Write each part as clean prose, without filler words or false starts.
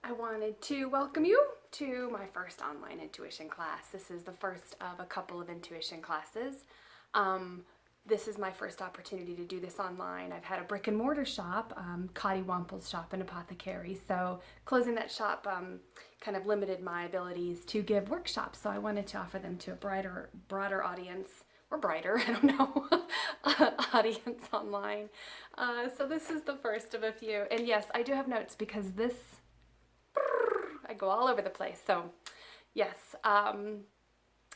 I wanted to welcome you to my first online intuition class. This is the first of a couple of intuition classes. This is my first opportunity to do this online. I've had a brick and mortar shop, Cotty Wample's Shop and Apothecary, so closing that shop kind of limited my abilities to give workshops, so I wanted to offer them to a broader audience, or brighter, I don't know, audience online. So this is the first of a few, and yes, I do have notes because I go all over the place, so yes.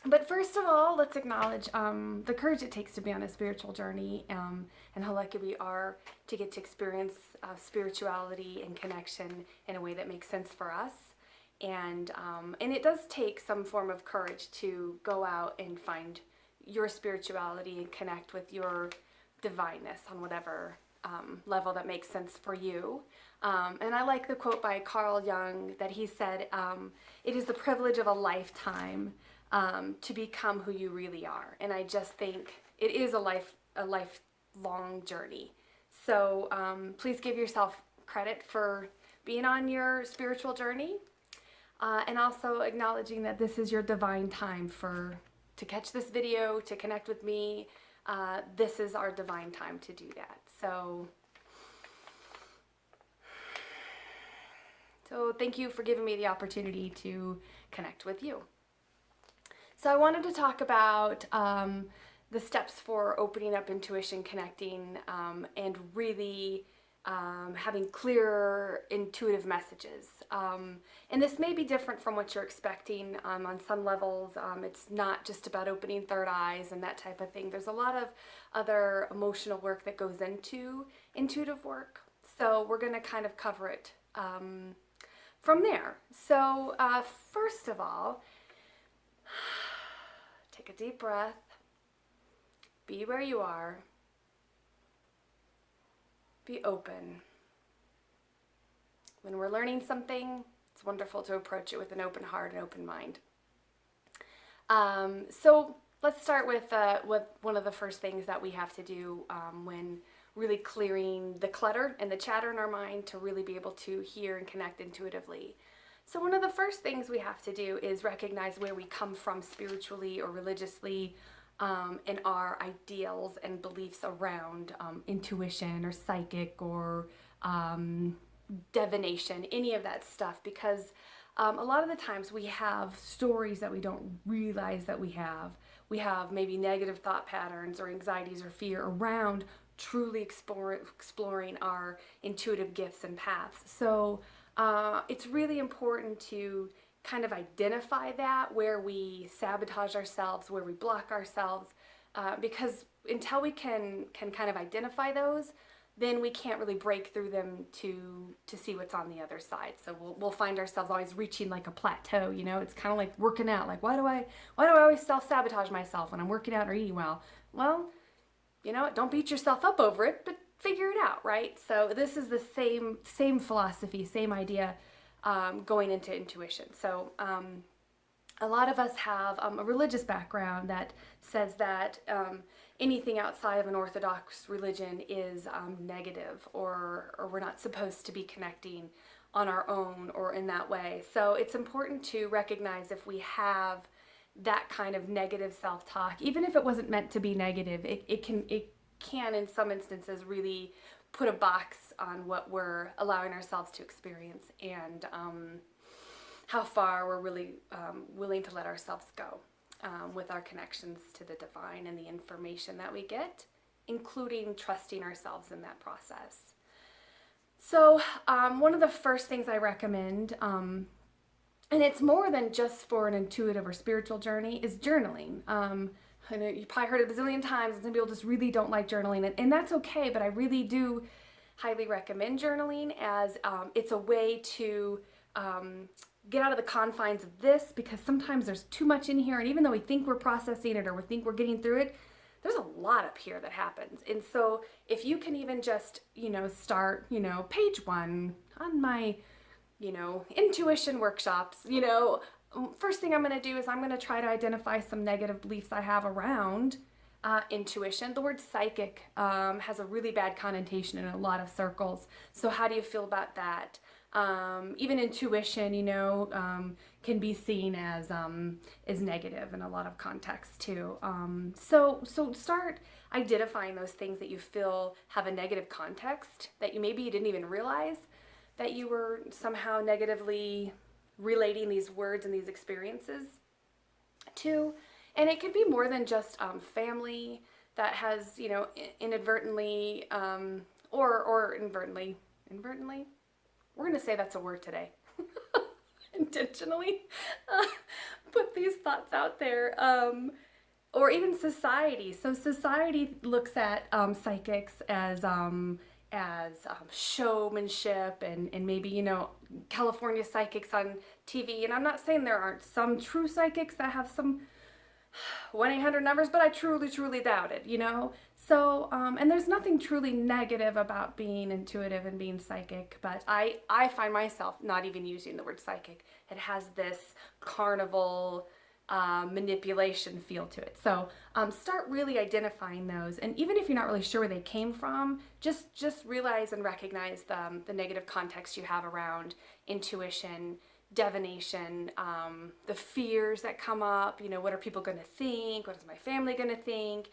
But first of all, let's acknowledge the courage it takes to be on a spiritual journey, and how lucky we are to get to experience spirituality and connection in a way that makes sense for us. And it does take some form of courage to go out and find your spirituality and connect with your divineness on whatever level that makes sense for you. And I like the quote by Carl Jung that he said, it is the privilege of a lifetime to become who you really are. And I just think it is a lifelong journey. So please give yourself credit for being on your spiritual journey, and also acknowledging that this is your divine time to catch this video, to connect with me. This is our divine time to do that. So thank you for giving me the opportunity to connect with you. So I wanted to talk about the steps for opening up intuition, connecting, and really having clear intuitive messages. And this may be different from what you're expecting on some levels. It's not just about opening third eyes and that type of thing. There's a lot of other emotional work that goes into intuitive work. So we're going to kind of cover it from there. So first of all, take a deep breath, be where you are, be open. When we're learning something, it's wonderful to approach it with an open heart and open mind. So let's start with one of the first things that we have to do when really clearing the clutter and the chatter in our mind to really be able to hear and connect intuitively. So one of the first things we have to do is recognize where we come from spiritually or religiously, and our ideals and beliefs around intuition or psychic or divination, any of that stuff, because a lot of the times we have stories that we don't realize that we have. We have maybe negative thought patterns or anxieties or fear around truly exploring our intuitive gifts and paths. So it's really important to kind of identify that, where we sabotage ourselves, where we block ourselves, because until we can kind of identify those, then we can't really break through them to see what's on the other side. So we'll find ourselves always reaching like a plateau, you know. It's kind of like working out. Like, why do I always self-sabotage myself when I'm working out or eating well? Well, you know, don't beat yourself up over it, but figure it out, right? So this is the same philosophy, same idea going into intuition. So a lot of us have a religious background that says that anything outside of an orthodox religion is negative, or we're not supposed to be connecting on our own or in that way. So it's important to recognize if we have that kind of negative self-talk, even if it wasn't meant to be negative, it can in some instances really put a box on what we're allowing ourselves to experience, and how far we're really willing to let ourselves go with our connections to the divine and the information that we get, including trusting ourselves in that process. So one of the first things I recommend, and it's more than just for an intuitive or spiritual journey, is journaling. I know you probably heard it a bazillion times, and some people just really don't like journaling, and that's okay, but I really do highly recommend journaling, as it's a way to get out of the confines of this, because sometimes there's too much in here, and even though we think we're processing it or we think we're getting through it, there's a lot up here that happens. And so if you can even just, start, page 1 on my, intuition workshops, first thing I'm going to do is I'm going to try to identify some negative beliefs I have around intuition. The word psychic has a really bad connotation in a lot of circles. So how do you feel about that? Even intuition, can be seen as negative in a lot of contexts too. So start identifying those things that you feel have a negative context that maybe you didn't even realize that you were somehow negatively relating these words and these experiences to. And it could be more than just family that has, inadvertently or inadvertently. We're going to say that's a word today. Intentionally put these thoughts out there. Or even society. So society looks at psychics as showmanship and maybe, California psychics on TV. And I'm not saying there aren't some true psychics that have some 1-800 numbers, but I truly, truly doubt it, So, and there's nothing truly negative about being intuitive and being psychic, but I find myself not even using the word psychic. It has this carnival manipulation feel to it. So start really identifying those, and even if you're not really sure where they came from, just realize and recognize the negative context you have around intuition, divination, the fears that come up. What are people going to think? What is my family going to think?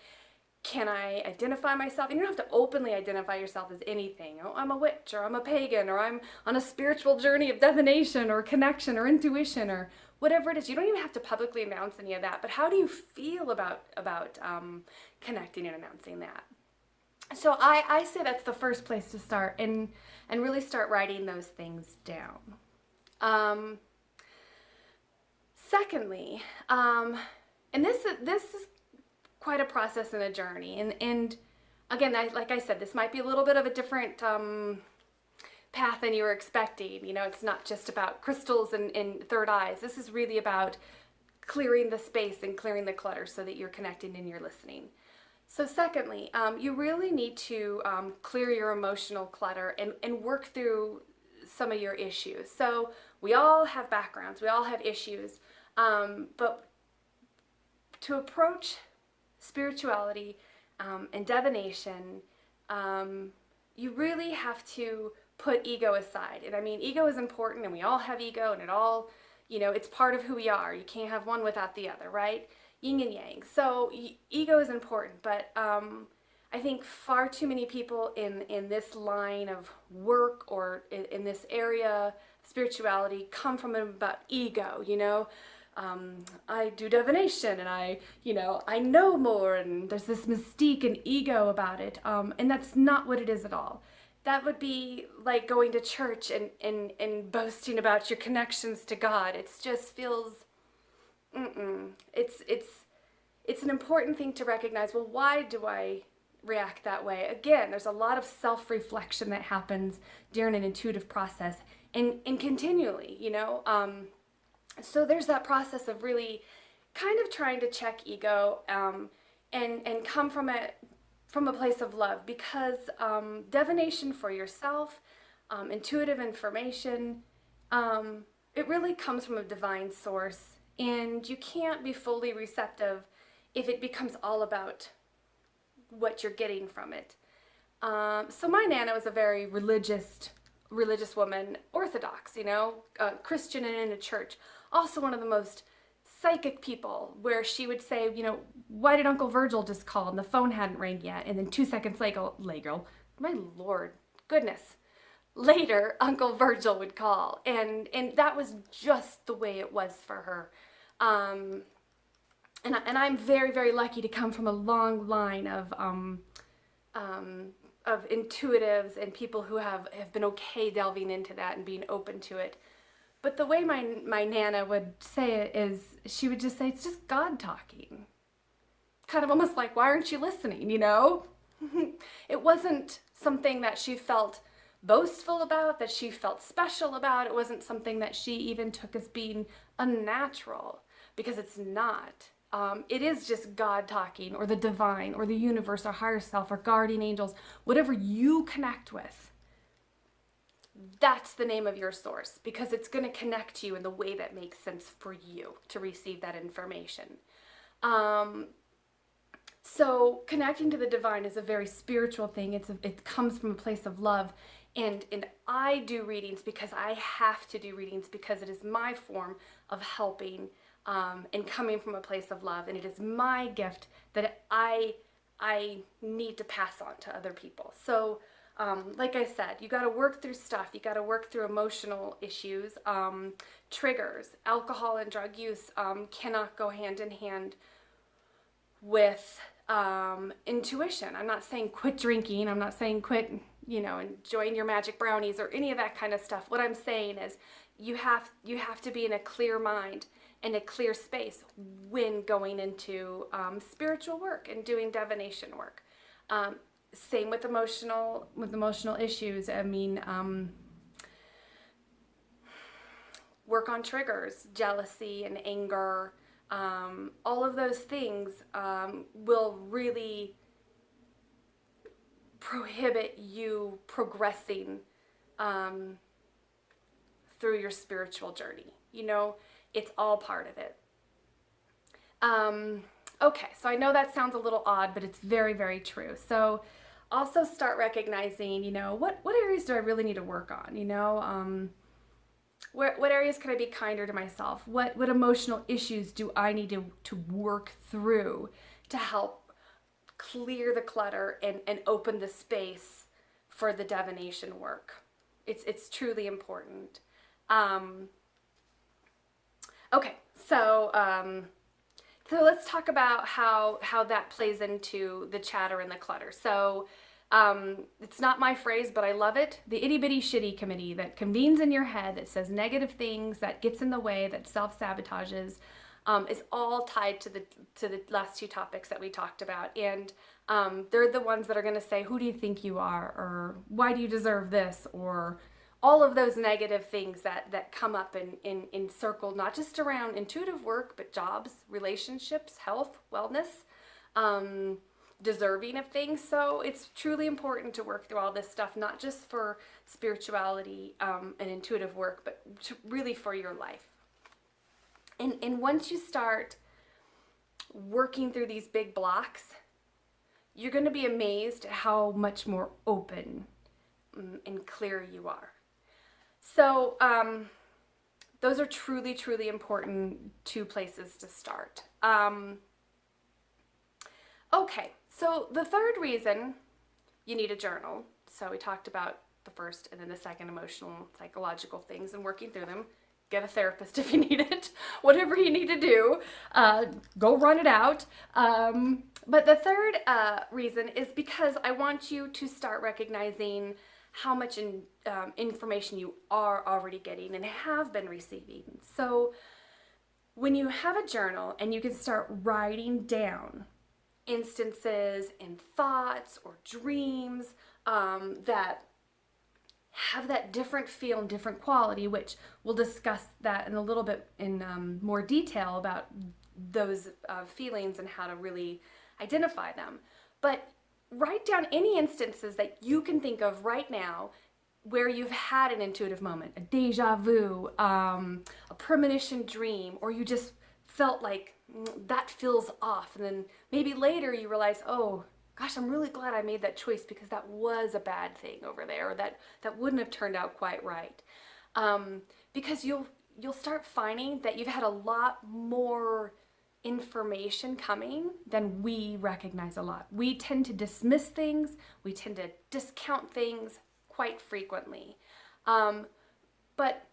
Can I identify myself? And you don't have to openly identify yourself as anything. Oh, I'm a witch, or I'm a pagan, or I'm on a spiritual journey of divination or connection or intuition or whatever it is. You don't even have to publicly announce any of that. But how do you feel about connecting and announcing that? So I say that's the first place to start, and really start writing those things down. Secondly, and this is quite a process and a journey, and again, like I said, this might be a little bit of a different path than you were expecting. It's not just about crystals and third eyes. This is really about clearing the space and clearing the clutter so that you're connecting and you're listening. So secondly, you really need to clear your emotional clutter and work through some of your issues. So we all have backgrounds, we all have issues, but to approach spirituality and divination, you really have to put ego aside. And I mean, ego is important, and we all have ego, and it all, it's part of who we are. You can't have one without the other, right? Yin and yang. So ego is important, but I think far too many people in this line of work or in this area, spirituality, come from about ego, I do divination and I know more, and there's this mystique and ego about it. And that's not what it is at all. That would be like going to church and boasting about your connections to God. It just feels, It's an important thing to recognize. Well, why do I react that way? Again, there's a lot of self-reflection that happens during an intuitive process and continually, so there's that process of really kind of trying to check ego and come from a place of love, because divination for yourself, intuitive information, it really comes from a divine source, and you can't be fully receptive if it becomes all about what you're getting from it. So my Nana was a very religious woman, Orthodox, Christian and in a church. Also one of the most psychic people, where she would say, why did Uncle Virgil just call and the phone hadn't rang yet? And then 2 seconds later, my Lord, goodness, later Uncle Virgil would call. And that was just the way it was for her. And I'm very, very lucky to come from a long line of intuitives and people who have been okay delving into that and being open to it. But the way my Nana would say it is, she would just say, it's just God talking. Kind of almost like, why aren't you listening, It wasn't something that she felt boastful about, that she felt special about. It wasn't something that she even took as being unnatural, because it's not. It is just God talking, or the divine, or the universe, or higher self, or guardian angels, whatever you connect with. That's the name of your source, because it's going to connect you in the way that makes sense for you to receive that information. So connecting to the divine is a very spiritual thing. It comes from a place of love, And I do readings because I have to do readings because it is my form of helping and coming from a place of love, and it is my gift that I need to pass on to other people. So like I said, you got to work through stuff. You got to work through emotional issues, triggers. Alcohol and drug use cannot go hand in hand with intuition. I'm not saying quit drinking. I'm not saying quit, enjoying your magic brownies or any of that kind of stuff. What I'm saying is you have to be in a clear mind and a clear space when going into spiritual work and doing divination work. Same with emotional issues. I mean, work on triggers, jealousy and anger. All of those things will really prohibit you progressing through your spiritual journey. It's all part of it. Okay, so I know that sounds a little odd, but it's very, very true. So also start recognizing, what areas do I really need to work on? What areas can I be kinder to myself? What emotional issues do I need to work through to help clear the clutter and open the space for the divination work? It's truly important. Okay, so let's talk about how that plays into the chatter and the clutter. So it's not my phrase, but I love it. The itty bitty shitty committee that convenes in your head, that says negative things, that gets in the way, that self-sabotages, is all tied to the last two topics that we talked about. And they're the ones that are going to say, who do you think you are? Or why do you deserve this? Or all of those negative things that come up in circle, not just around intuitive work, but jobs, relationships, health, wellness, deserving of things. So it's truly important to work through all this stuff, not just for spirituality and intuitive work, but really for your life. And once you start working through these big blocks, you're going to be amazed at how much more open and clear you are. So those are truly, truly important two places to start. Okay, so the third reason you need a journal. So we talked about the first and then the second, emotional, psychological things and working through them. Get a therapist if you need it. Whatever you need to do, go run it out. But the third reason is because I want you to start recognizing how much information you are already getting and have been receiving. So when you have a journal and you can start writing down instances and thoughts or dreams that have that different feel and different quality, which we'll discuss that in a little bit in more detail about those feelings and how to really identify them. But write down any instances that you can think of right now where you've had an intuitive moment, a deja vu, a premonition dream, or you just felt like that feels off. And then maybe later you realize, oh, gosh, I'm really glad I made that choice because that was a bad thing over there, or that wouldn't have turned out quite right. Because you'll start finding that you've had a lot more information coming than we recognize a lot. We tend to dismiss things, we tend to discount things quite frequently. But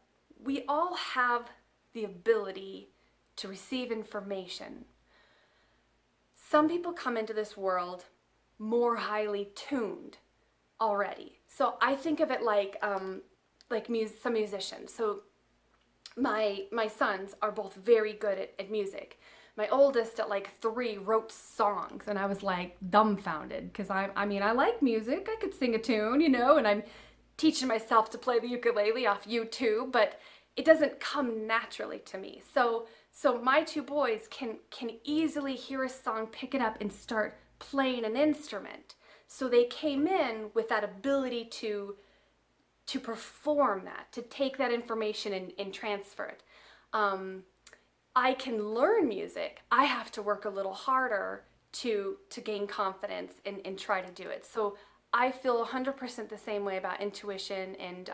we all have the ability to receive information. Some people come into this world more highly tuned already. So I think of it like some musicians. So my sons are both very good at music. My oldest at like 3 wrote songs, and I was like dumbfounded because I mean I like music. I could sing a tune, and I'm teaching myself to play the ukulele off YouTube, but it doesn't come naturally to me. So my 2 boys can easily hear a song, pick it up, and start playing an instrument. So they came in with that ability to perform that, to take that information and transfer it. I can learn music. I have to work a little harder to gain confidence and try to do it. So I feel 100% the same way about intuition and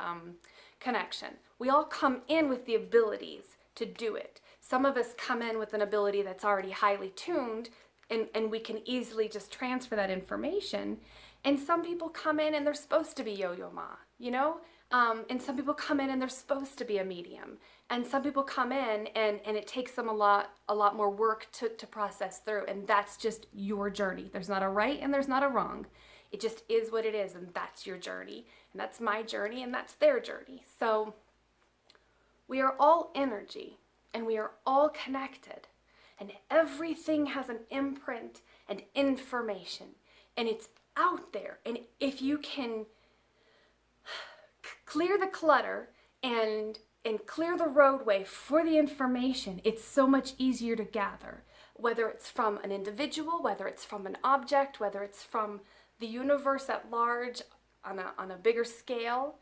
connection. We all come in with the abilities to do it. Some of us come in with an ability that's already highly tuned, and we can easily just transfer that information. And some people come in and they're supposed to be Yo-Yo Ma, you know? And some people come in and they're supposed to be a medium. And some people come in and it takes them a lot more work to process through. And that's just your journey. There's not a right and there's not a wrong. It just is what it is, and that's your journey. And that's my journey, and that's their journey. So we are all energy, and we are all connected. And everything has an imprint and information. And it's out there. And if you can clear the clutter and clear the roadway for the information, it's so much easier to gather. Whether it's from an individual, whether it's from an object, whether it's from the universe at large on a bigger scale,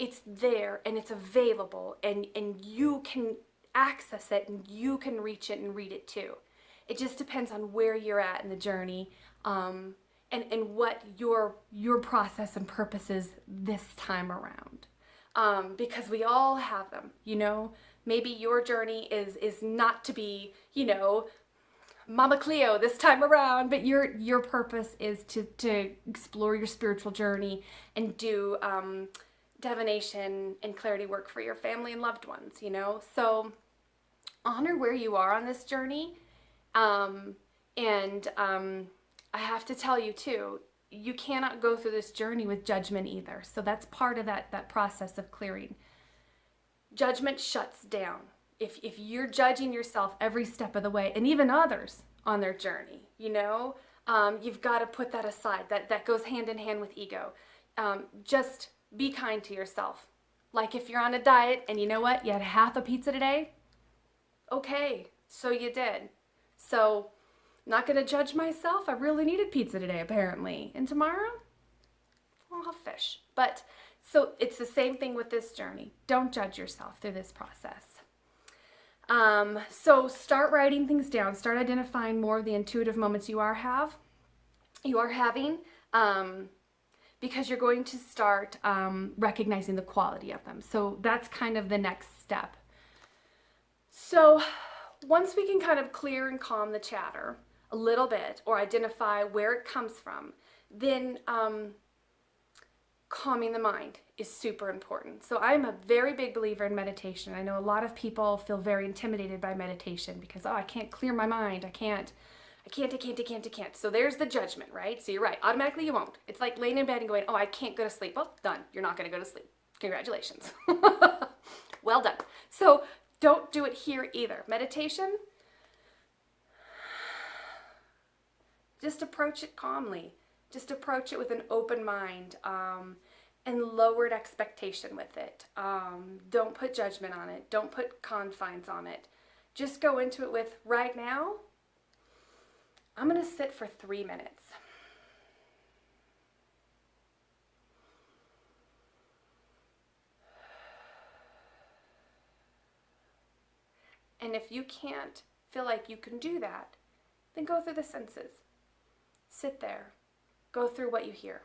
it's there and it's available, and you can access it and you can reach it and read it too. It just depends on where you're at in the journey, and what your process and purpose is this time around. Because we all have them, you know. Maybe your journey is not to be, you know, Mama Cleo this time around, but your purpose is to explore your spiritual journey and do divination and clarity work for your family and loved ones, you know. So honor where you are on this journey, and I have to tell you too, you cannot go through this journey with judgment either. So that's part of that process of clearing. Judgment shuts down. If you're judging yourself every step of the way, and even others on their journey, you know, you've got to put that aside. That goes hand in hand with ego. Just be kind to yourself. Like if you're on a diet and you know what, you had half a pizza today, okay, so you did. So not going to judge myself. I really needed pizza today, apparently. And tomorrow, I'll have fish. But so it's the same thing with this journey. Don't judge yourself through this process. So start writing things down. Start identifying more of the intuitive moments you are having, because you're going to start recognizing the quality of them. So that's kind of the next step. So once we can kind of clear and calm the chatter a little bit, or identify where it comes from, then calming the mind is super important. So I'm a very big believer in meditation. I know a lot of people feel very intimidated by meditation because, oh, I can't clear my mind. I can't. So there's the judgment, right? So you're right. Automatically you won't. It's like laying in bed and going, oh, I can't go to sleep. Well, done. You're not going to go to sleep. Congratulations. Well done. So don't do it here either. Meditation, just approach it calmly. Just approach it with an open mind, and lowered expectation with it. Don't put judgment on it. Don't put confines on it. Just go into it with, right now, I'm going to sit for 3 minutes. And if you can't feel like you can do that, then go through the senses. Sit there. Go through what you hear.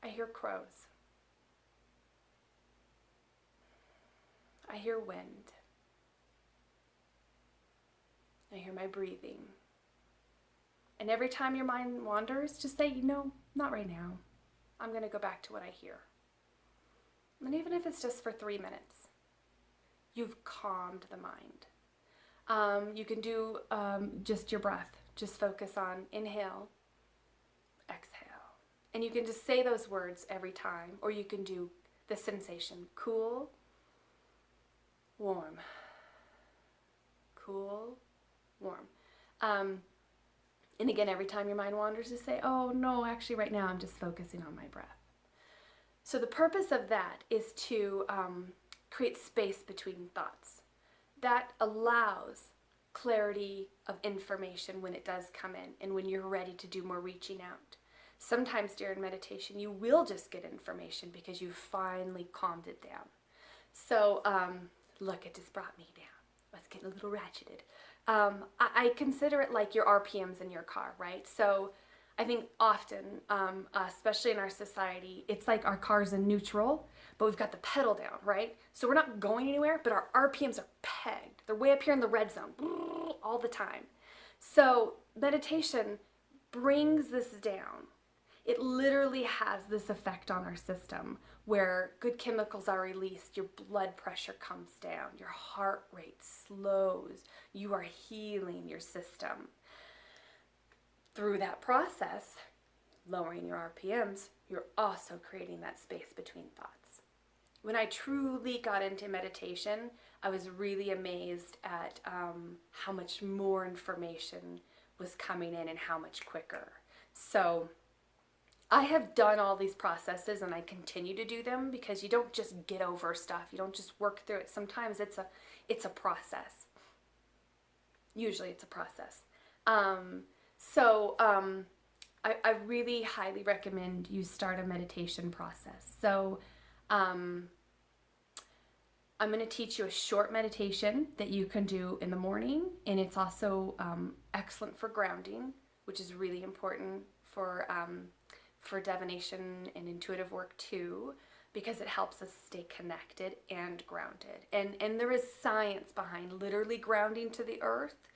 I hear crows. I hear wind. I hear my breathing. And every time your mind wanders, just say, not right now. I'm going to go back to what I hear. And even if it's just for 3 minutes, you've calmed the mind. You can do just your breath. Just focus on inhale, exhale. And you can just say those words every time, or you can do the sensation, cool, warm, cool, warm. And again, every time your mind wanders, just say, oh no, actually right now I'm just focusing on my breath. So the purpose of that is to create space between thoughts. That allows clarity of information when it does come in and when you're ready to do more reaching out. Sometimes during meditation, you will just get information because you finally calmed it down. So, look, it just brought me down. I was getting a little ratcheted. I consider it like your RPMs in your car, right? So I think often, especially in our society, it's like our car's in neutral, but we've got the pedal down, right? So we're not going anywhere, but our RPMs are pegged. They're way up here in the red zone all the time. So meditation brings this down. It literally has this effect on our system where good chemicals are released, your blood pressure comes down, your heart rate slows, you are healing your system. Through that process, lowering your RPMs, you're also creating that space between thoughts. When I truly got into meditation, I was really amazed at how much more information was coming in and how much quicker. So I have done all these processes and I continue to do them because you don't just get over stuff. You don't just work through it. Sometimes it's a process. Usually it's a process. I really highly recommend you start a meditation process. So I'm going to teach you a short meditation that you can do in the morning, and it's also excellent for grounding, which is really important for divination and intuitive work too, because it helps us stay connected and grounded. And there is science behind literally grounding to the earth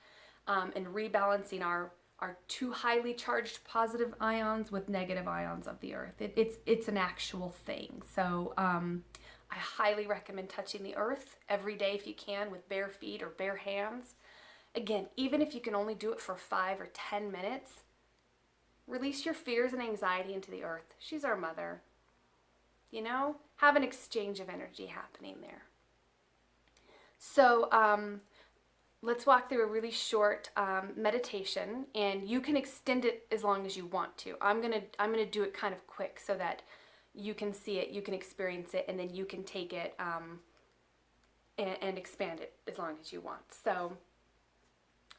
and rebalancing our too highly charged positive ions with negative ions of the earth. It's an actual thing. So I highly recommend touching the earth every day if you can with bare feet or bare hands. Again, even if you can only do it for 5 or 10 minutes, release your fears and anxiety into the earth. She's our mother. You know, have an exchange of energy happening there. So let's walk through a really short meditation, and you can extend it as long as you want to. I'm gonna do it kind of quick so that you can see it, you can experience it, and then you can take it and expand it as long as you want. So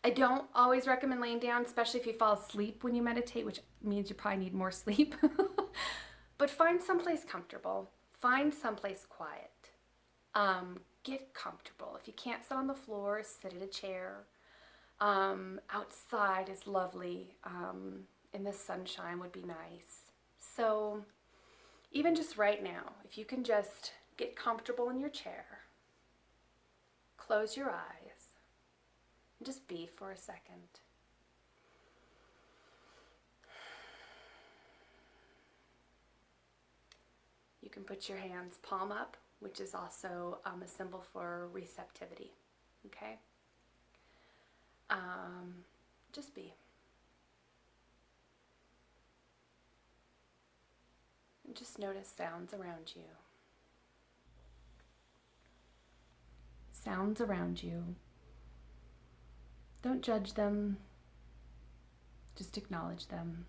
I don't always recommend laying down, especially if you fall asleep when you meditate, which means you probably need more sleep. But find someplace comfortable. Find someplace quiet. Get comfortable. If you can't sit on the floor, sit in a chair. Outside is lovely. In the sunshine would be nice. So even just right now, if you can just get comfortable in your chair, close your eyes, and just be for a second. You can put your hands palm up, which is also a symbol for receptivity. Okay? Just be. And just notice sounds around you. Sounds around you. Don't judge them. Just acknowledge them.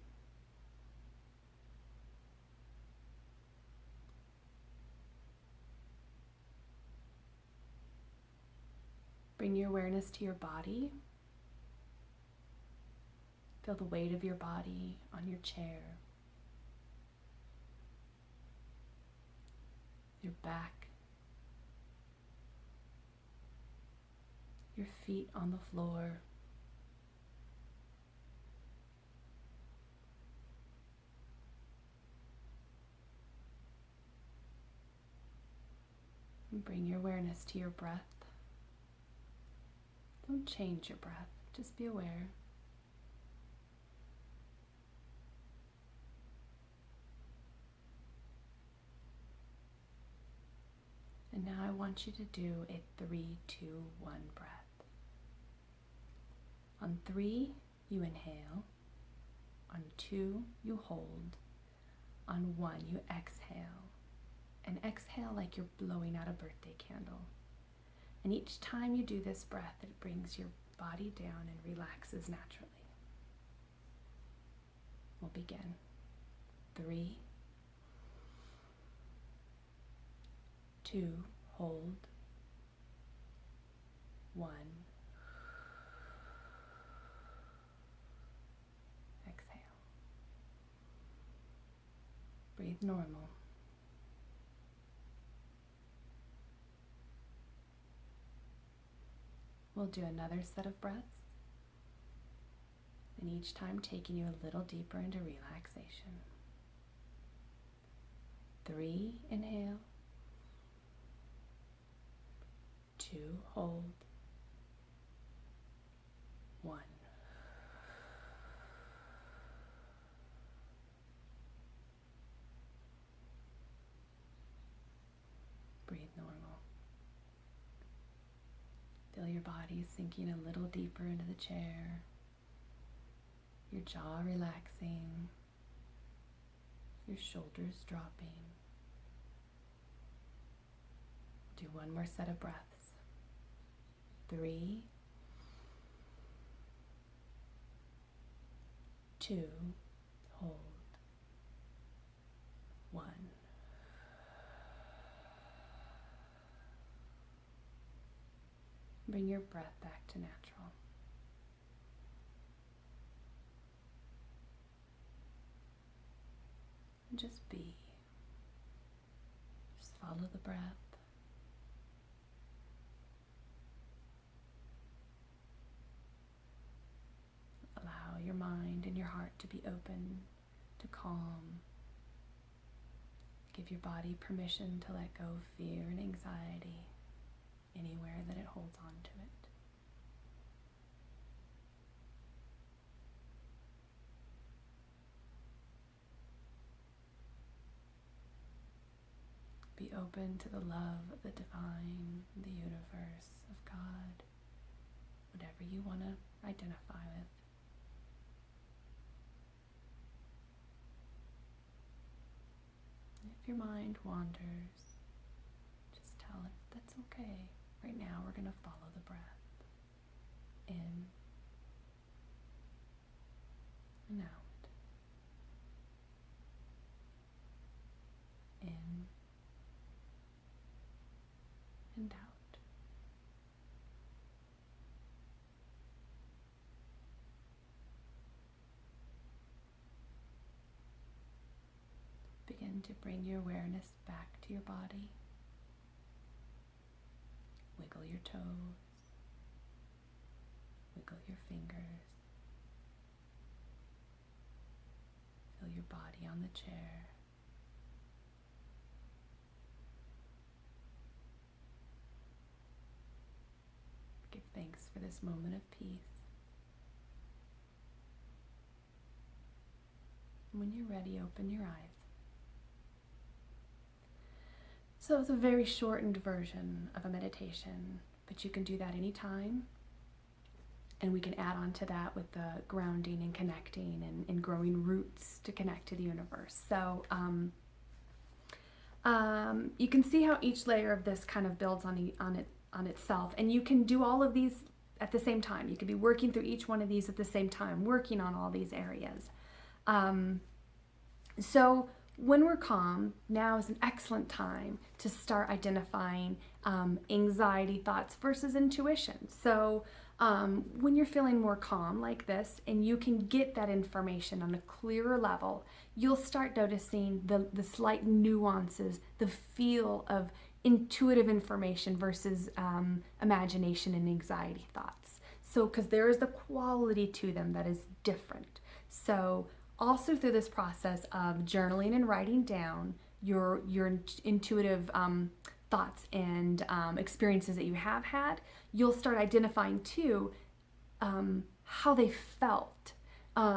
Bring your awareness to your body. Feel the weight of your body on your chair, your back, your feet on the floor. And bring your awareness to your breath. Don't change your breath, just be aware. And now I want you to do a 3, 2, 1 breath. On 3, you inhale. On 2, you hold. On 1, you exhale. And exhale like you're blowing out a birthday candle. And each time you do this breath, it brings your body down and relaxes naturally. We'll begin. 3, 2, hold. 1, exhale. Breathe normal. We'll do another set of breaths. And each time taking you a little deeper into relaxation. 3, inhale. 2, hold. 1. Breathe normal. Feel your body sinking a little deeper into the chair. Your jaw relaxing. Your shoulders dropping. Do one more set of breaths. 3, 2, hold. 1. Bring your breath back to natural. And just be. Just follow the breath. Allow your mind and your heart to be open, to calm. Give your body permission to let go of fear and anxiety anywhere that it holds on to it. Be open to the love of the divine, the universe, of God, whatever you want to identify with. If your mind wanders, just tell it that's okay. Right now we're going to follow the breath. In and out. In and out. Begin to bring your awareness back to your body. Wiggle your toes. Wiggle your fingers. Feel your body on the chair. Give thanks for this moment of peace. When you're ready, open your eyes. So it's a very shortened version of a meditation, but you can do that anytime. And we can add on to that with the grounding and connecting and growing roots to connect to the universe. So you can see how each layer of this kind of builds on itself. And you can do all of these at the same time. You could be working through each one of these at the same time, working on all these areas. So when we're calm, now is an excellent time to start identifying anxiety thoughts versus intuition. So when you're feeling more calm like this and you can get that information on a clearer level, you'll start noticing the slight nuances, the feel of intuitive information versus imagination and anxiety thoughts. So because there is the quality to them that is different. So also through this process of journaling and writing down your intuitive thoughts and experiences that you have had, you'll start identifying too how they felt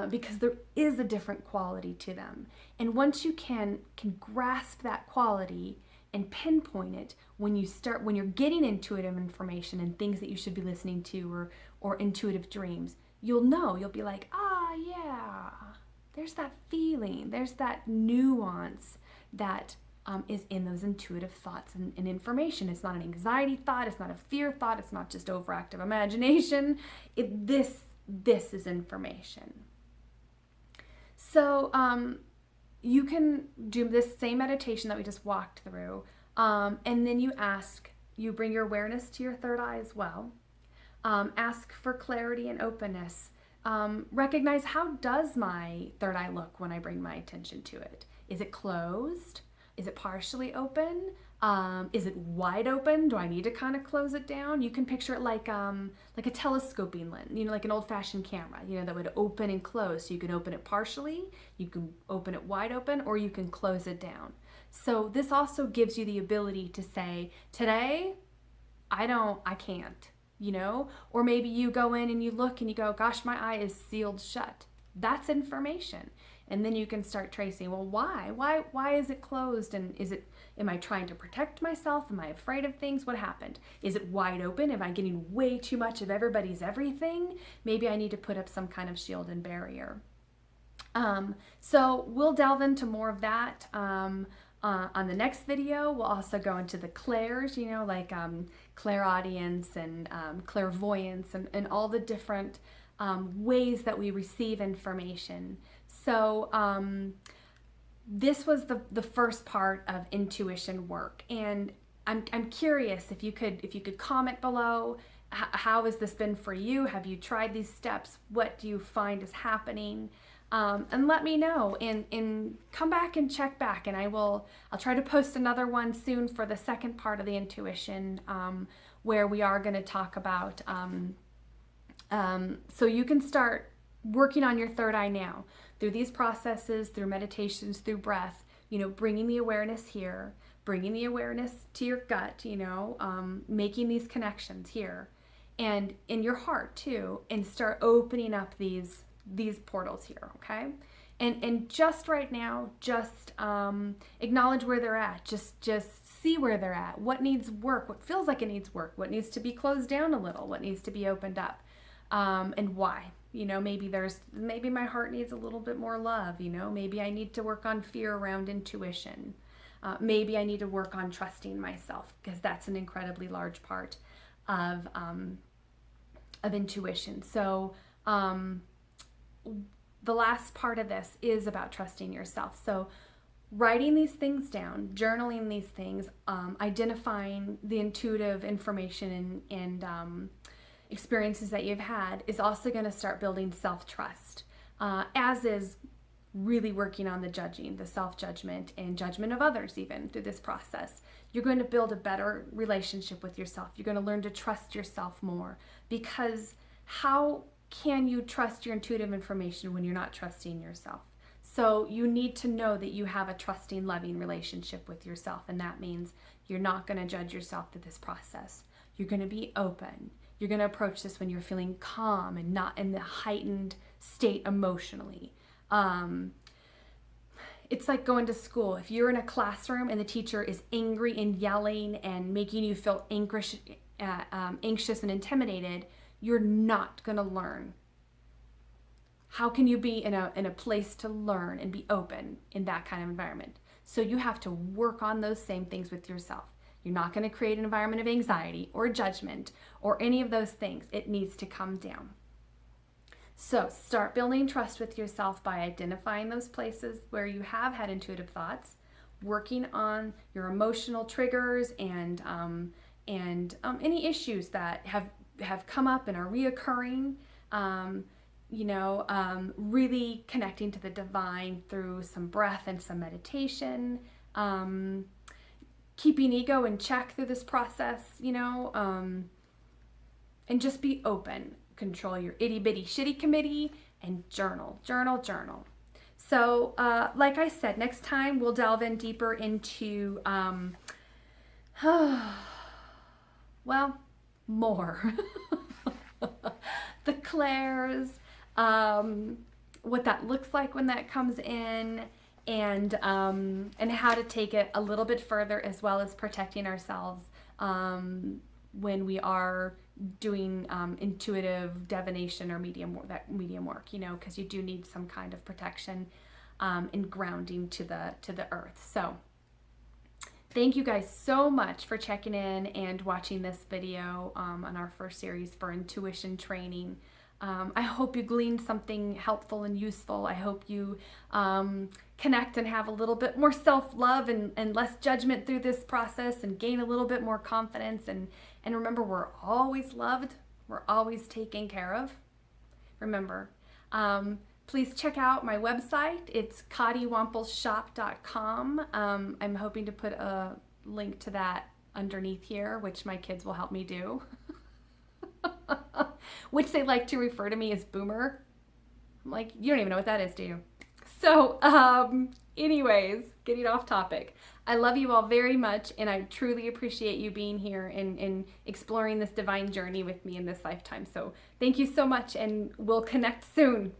because there is a different quality to them. And once you can grasp that quality and pinpoint it when you're getting intuitive information and things that you should be listening to or intuitive dreams, you'll be like, yeah, there's that feeling, there's that nuance that is in those intuitive thoughts and information. It's not an anxiety thought, it's not a fear thought, it's not just overactive imagination. This is information. So you can do this same meditation that we just walked through, and then you bring your awareness to your third eye as well. Ask for clarity and openness. Recognize, how does my third eye look when I bring my attention to it? Is it closed? Is it partially open? Is it wide open? Do I need to kind of close it down? You can picture it like a telescoping lens, like an old-fashioned camera, that would open and close. So you can open it partially, you can open it wide open, or you can close it down. So this also gives you the ability to say, today, I can't, or maybe you go in and you look and you go, gosh, my eye is sealed shut. That's information. And then you can start tracing, well, why is it closed? And am I trying to protect myself? Am I afraid of things? What happened? Is it wide open? Am I getting way too much of everybody's everything? Maybe I need to put up some kind of shield and barrier. So we'll delve into more of that on the next video. We'll also go into the clairs, like clairaudience and clairvoyance and all the different ways that we receive information. So this was the first part of intuition work, and I'm curious if you could comment below. How has this been for you? Have you tried these steps? What do you find is happening? And let me know, and come back and check back, and I'll try to post another one soon for the second part of the intuition, where we are going to talk about so you can start working on your third eye now through these processes, through meditations, through breath, bringing the awareness here, bringing the awareness to your gut, making these connections here and in your heart too, and start opening up these portals here. Okay. And just right now, just acknowledge where they're at. Just see where they're at. What needs work? What feels like it needs work? What needs to be closed down a little? What needs to be opened up? And why? Maybe my heart needs a little bit more love. Maybe I need to work on fear around intuition. Maybe I need to work on trusting myself, because that's an incredibly large part of intuition. So the last part of this is about trusting yourself. So writing these things down, journaling these things, identifying the intuitive information and experiences that you've had is also going to start building self-trust, as is really working on the self-judgment and judgment of others even through this process. You're going to build a better relationship with yourself. You're going to learn to trust yourself more, because how can you trust your intuitive information when you're not trusting yourself? So you need to know that you have a trusting, loving relationship with yourself, and that means you're not going to judge yourself through this process. You're going to be open. You're going to approach this when you're feeling calm and not in the heightened state emotionally. It's like going to school. If you're in a classroom and the teacher is angry and yelling and making you feel anxious and intimidated, you're not going to learn. How can you be in a place to learn and be open in that kind of environment? So you have to work on those same things with yourself. You're not going to create an environment of anxiety or judgment or any of those things. It needs to come down. So start building trust with yourself by identifying those places where you have had intuitive thoughts, working on your emotional triggers and any issues that have come up and are reoccurring. Really connecting to the divine through some breath and some meditation. Keeping ego in check through this process, and just be open. Control your itty bitty shitty committee and journal. So, like I said, next time we'll delve in deeper into, more. The clairs, what that looks like when that comes in, and how to take it a little bit further, as well as protecting ourselves when we are doing intuitive divination or medium work, because you do need some kind of protection and grounding to the earth. So thank you guys so much for checking in and watching this video on our first series for intuition training. I hope you gleaned something helpful and useful. I hope you connect and have a little bit more self-love and less judgment through this process, and gain a little bit more confidence. And remember, we're always loved. We're always taken care of. Remember, please check out my website. It's CottyWampelShop.com. I'm hoping to put a link to that underneath here, which my kids will help me do, which they like to refer to me as boomer. I'm like, you don't even know what that is, do you? So, anyways, getting off topic. I love you all very much, and I truly appreciate you being here and exploring this divine journey with me in this lifetime. So thank you so much, and we'll connect soon.